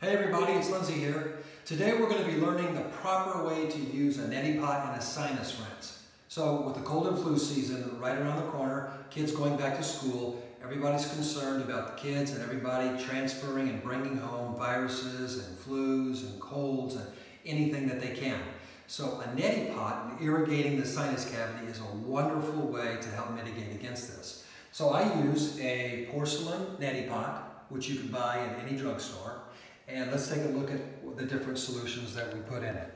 Hey everybody, it's Lindsey here. Today we're going to be learning the proper way to use a neti pot and a sinus rinse. So with the cold and flu season right around the corner, kids going back to school, everybody's concerned about the kids and everybody transferring and bringing home viruses and flus and colds and anything that they can. So a neti pot irrigating the sinus cavity is a wonderful way to help mitigate against this. So I use a porcelain neti pot, which you can buy in any drugstore. And let's take a look at the different solutions that we put in it.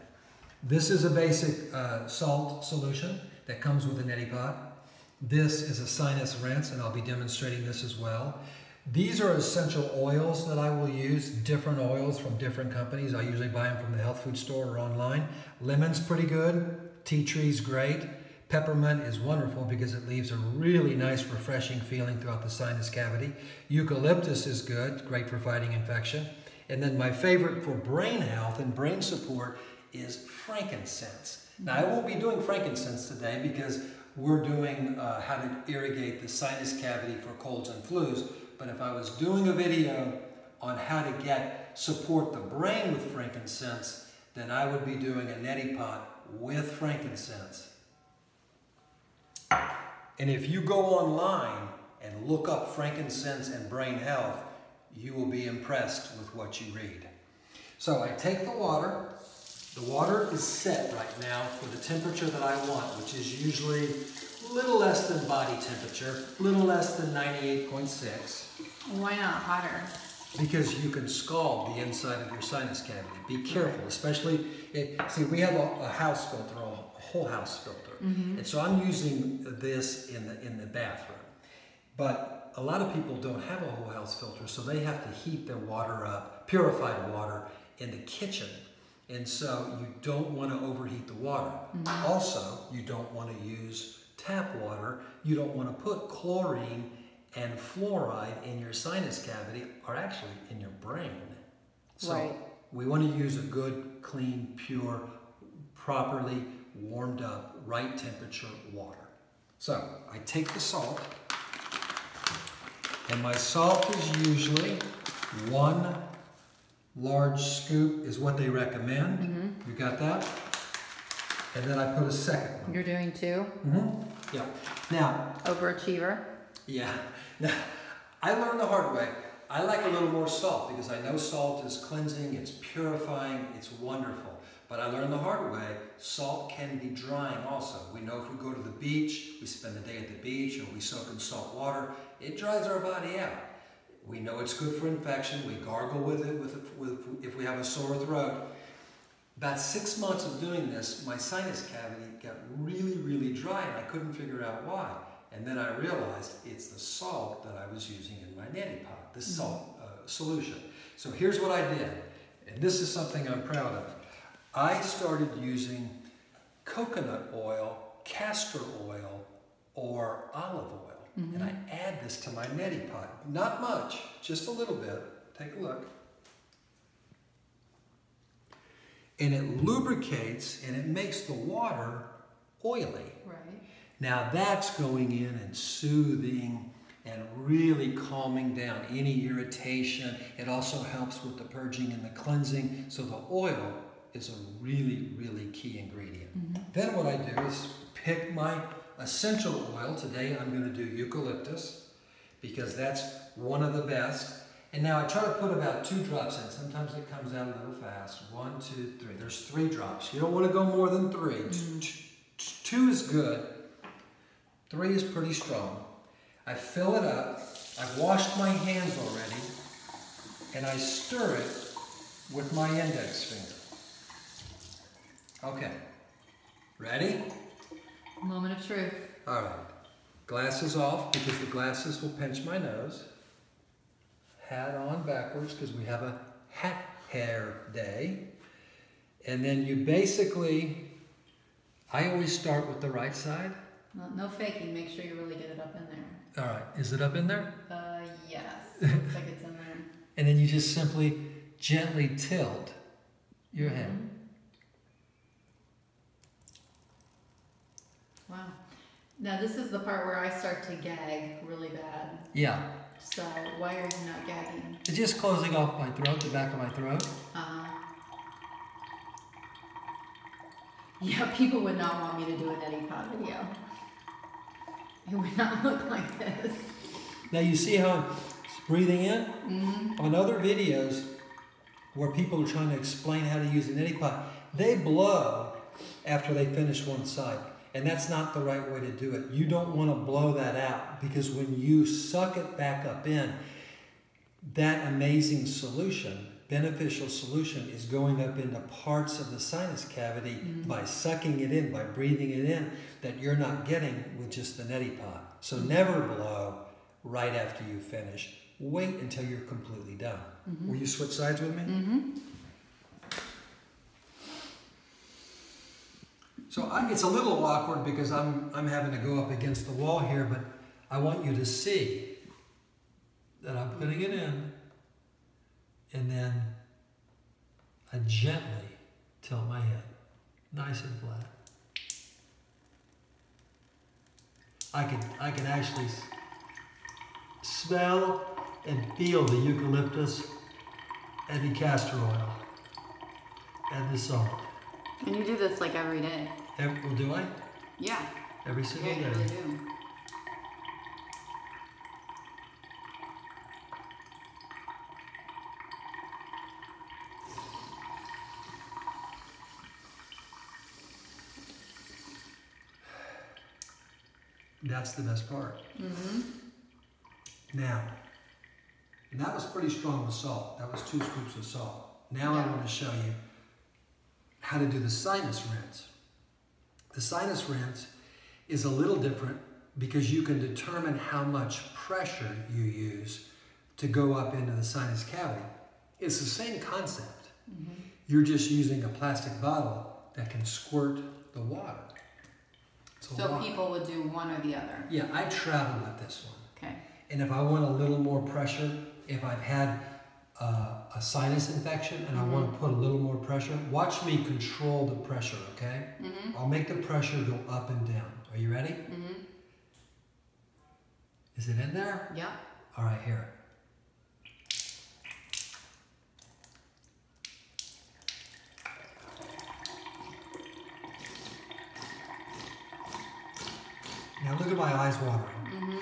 This is a basic salt solution that comes with a neti pot. This is a sinus rinse, and I'll be demonstrating this as well. These are essential oils that I will use, different oils from different companies. I usually buy them from the health food store or online. Lemon's pretty good, tea tree's great. Peppermint is wonderful because it leaves a really nice, refreshing feeling throughout the sinus cavity. Eucalyptus is good, great for fighting infection. And then my favorite for brain health and brain support is frankincense. Now I won't be doing frankincense today because we're doing how to irrigate the sinus cavity for colds and flus. But if I was doing a video on how to support the brain with frankincense, then I would be doing a neti pot with frankincense. And if you go online and look up frankincense and brain health, you will be impressed with what you read. So I take the water. The water is set right now for the temperature that I want, which is usually a little less than body temperature, a little less than 98.6. Why not hotter? Because you can scald the inside of your sinus cavity. Be careful, especially, see, we have a house filter, a whole house filter. And so I'm using this in the bathroom. But a lot of people don't have a whole house filter, so they have to heat their water up, purified water, in the kitchen. And so you don't want to overheat the water. Also, you don't want to use tap water. You don't want to put chlorine and fluoride in your sinus cavity, or actually in your brain. So we want to use a good, clean, pure, properly warmed up, right temperature water. So I take the salt, and my salt is usually 1 large scoop is what they recommend. You got that? And then I put a second one. You're doing 2? Yeah. Now, overachiever. Yeah. Now, I learned the hard way. I like a little more salt because I know salt is cleansing, it's purifying, it's wonderful. But I learned the hard way, salt can be drying also. We know if we go to the beach, we spend the day at the beach, or we soak in salt water, it dries our body out. We know it's good for infection. We gargle with it if we have a sore throat. About 6 months of doing this, my sinus cavity got really, really dry, and I couldn't figure out why. And then I realized it's the salt that I was using in my neti pot, this salt solution. So here's what I did, and this is something I'm proud of. I started using coconut oil, castor oil, or olive oil. And I add this to my neti pot. Not much, just a little bit. Take a look. And it lubricates and it makes the water oily. Right. Now that's going in and soothing and really calming down any irritation. It also helps with the purging and the cleansing. So the oil is a really, really key ingredient. Then what I do is pick my essential oil. Today I'm going to do eucalyptus because that's one of the best. And now I try to put about 2 drops in. Sometimes it comes out a little fast. 1, 2, 3. There's 3 drops. You don't want to go more than 3. 2 is good. 3 is pretty strong. I fill it up. I've washed my hands already. And I stir it with my index finger. Okay. Ready? Moment of truth. All right. Glasses off because the glasses will pinch my nose. Hat on backwards because we have a hat hair day. And then you basically, I always start with the right side. No faking. Make sure you really get it up in there. All right. Is it up in there? Yes. Looks like it's in there. And then you just simply gently tilt your head. Wow. Now this is the part where I start to gag really bad. Yeah. So why are you not gagging? It's just closing off my throat, the back of my throat. Yeah, people would not want me to do a Neti Pot video. It would not look like this. Now you see how I'm breathing in? Mm-hmm. On other videos where people are trying to explain how to use a Neti Pot, they blow after they finish one side. And that's not the right way to do it. You don't want to blow that out, because when you suck it back up in, that amazing solution, beneficial solution, is going up into parts of the sinus cavity by sucking it in, by breathing it in, that you're not getting with just the Neti Pot. So never blow right after you finish. Wait until you're completely done. Will you switch sides with me? So it's a little awkward because I'm having to go up against the wall here, but I want you to see that I'm putting it in, and then I gently tilt my head, nice and flat. I can actually smell and feel the eucalyptus and the castor oil and the salt. And you do this like every day. Well, do I? Yeah. Every single Yeah, you day. really do. That's the best part. Now, and that was pretty strong with salt. That was 2 scoops of salt. Now I want to show you how to do the sinus rinse. The sinus rinse is a little different because you can determine how much pressure you use to go up into the sinus cavity. It's the same concept. You're just using a plastic bottle that can squirt the water. So people would do one or the other. Yeah, I travel with this one. Okay. And if I want a little more pressure, if I've had a sinus infection and I want to put a little more pressure, watch me control the pressure, okay? I'll make the pressure go up and down. Are you ready? Is it in there? Yeah. All right, here. Now look at my eyes watering.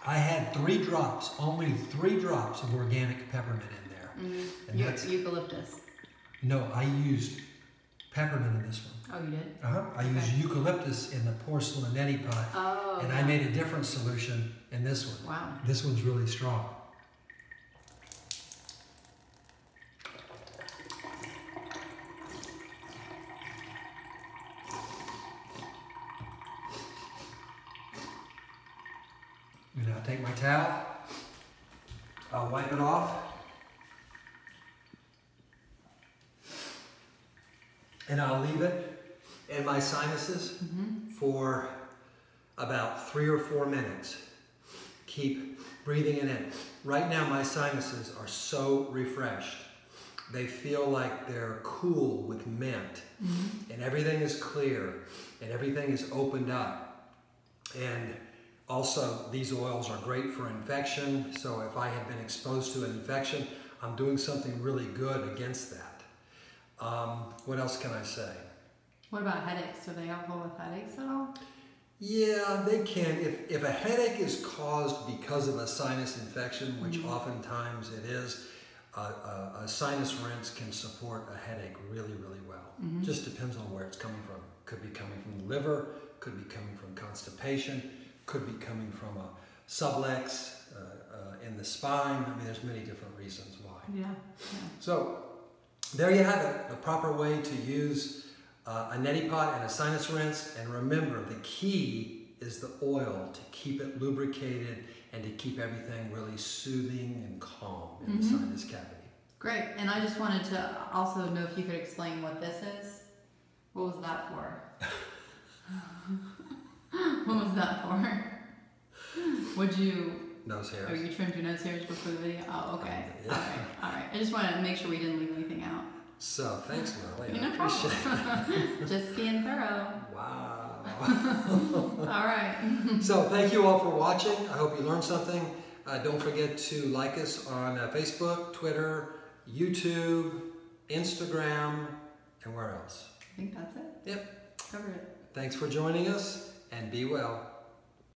I had 3 drops, only 3 drops of organic peppermint in there. And that's eucalyptus. No, I used peppermint in this one. Oh, you did? I used eucalyptus in the porcelain Neti Pot. Oh. And I made a different solution in this one. Wow. This one's really strong. And I'll take my towel, I'll wipe it off, and I'll leave it in my sinuses for about 3 or 4 minutes. Keep breathing it in. Right now my sinuses are so refreshed. They feel like they're cool with mint, and everything is clear, and everything is opened up. And also, these oils are great for infection, so if I have been exposed to an infection, I'm doing something really good against that. What else can I say? What about headaches? Do they helpful with headaches at all? Yeah, they can. If a headache is caused because of a sinus infection, which oftentimes it is, a sinus rinse can support a headache really, really well. Just depends on where it's coming from. Could be coming from the liver, could be coming from constipation, could be coming from a sublex in the spine. I mean, there's many different reasons why. Yeah. So there you have it, the proper way to use a Neti Pot and a sinus rinse. And remember, the key is the oil to keep it lubricated and to keep everything really soothing and calm in the sinus cavity. Great. And I just wanted to also know if you could explain what this is. What was that for? What was that for? Would you... Nose hairs. Oh, you trimmed your nose hairs for the video? Oh, okay. Yeah. All right. I just wanted to make sure we didn't leave anything out. So, thanks, Marley. No I appreciate problem. Just being thorough. Wow. All right. So, thank you all for watching. I hope you learned something. Don't forget to like us on Facebook, Twitter, YouTube, Instagram, and where else? I think that's it. Yep. Covered it. Thanks for joining us, and be well.